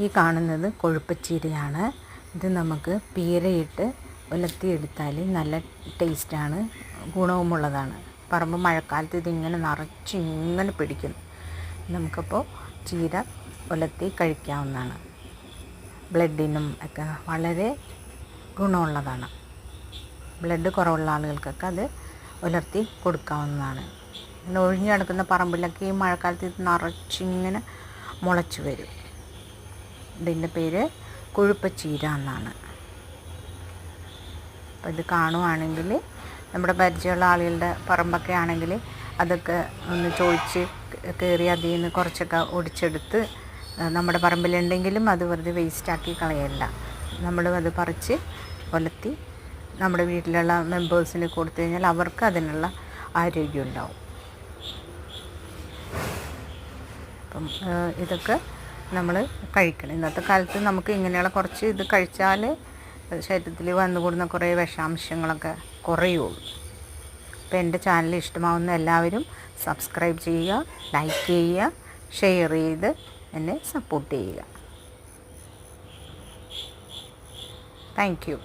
ഈ കാണുന്നത് കൊഴുപ്പച്ചീരയാണ്. ഇത് നമുക്ക് പീരയിട്ട് ഉലർത്തിയെടുത്താൽ നല്ല ടേസ്റ്റാണ്, ഗുണവുമുള്ളതാണ്. പറമ്പ് മഴക്കാലത്ത് ഇതിങ്ങനെ നിറച്ചിങ്ങനെ പിടിക്കും. നമുക്കപ്പോൾ ചീര ഉലർത്തി കഴിക്കാവുന്നതാണ്. ബ്ലഡിനും ഒക്കെ വളരെ ഗുണമുള്ളതാണ്. ബ്ലഡ് കുറവുള്ള ആളുകൾക്കൊക്കെ അത് ഉലർത്തി കൊടുക്കാവുന്നതാണ്. ഇങ്ങനെ ഒഴിഞ്ഞു കിടക്കുന്ന പറമ്പിലൊക്കെ ഈ മഴക്കാലത്ത് ഇത് നിറച്ചിങ്ങനെ മുളച്ച് വരും. ഇതിൻ്റെ പേര് കൊഴുപ്പച്ചീര എന്നാണ്. അപ്പോൾ ഇത് കാണുവാണെങ്കിൽ നമ്മുടെ പരിചയമുള്ള ആളുകളുടെ പറമ്പൊക്കെ ആണെങ്കിൽ അതൊക്കെ ഒന്ന് ചോദിച്ച് കയറി അതിൽ നിന്ന് കുറച്ചൊക്കെ ഒടിച്ചെടുത്ത് നമ്മുടെ പറമ്പിലുണ്ടെങ്കിലും അത് വെറുതെ വേസ്റ്റാക്കി കളയല്ല. നമ്മൾ അത് പറിച്ച് ഉലർത്തി നമ്മുടെ വീട്ടിലുള്ള മെമ്പേഴ്സിന് കൊടുത്തു കഴിഞ്ഞാൽ അവർക്ക് അതിനുള്ള ആരോഗ്യം ഉണ്ടാവും. അപ്പം ഇതൊക്കെ നമ്മൾ കഴിക്കണം. ഇന്നത്തെ കാലത്ത് നമുക്ക് ഇങ്ങനെയുള്ള കുറച്ച് ഇത് കഴിച്ചാൽ ശരീരത്തിൽ വന്നുകൂടുന്ന കുറേ വിഷാംശങ്ങളൊക്കെ കുറയുള്ളൂ. അപ്പോൾ എൻ്റെ ചാനൽ ഇഷ്ടമാവുന്ന എല്ലാവരും സബ്സ്ക്രൈബ് ചെയ്യുക, ലൈക്ക് ചെയ്യുക, ഷെയർ ചെയ്ത് എന്നെ സപ്പോർട്ട് ചെയ്യുക. Thank you.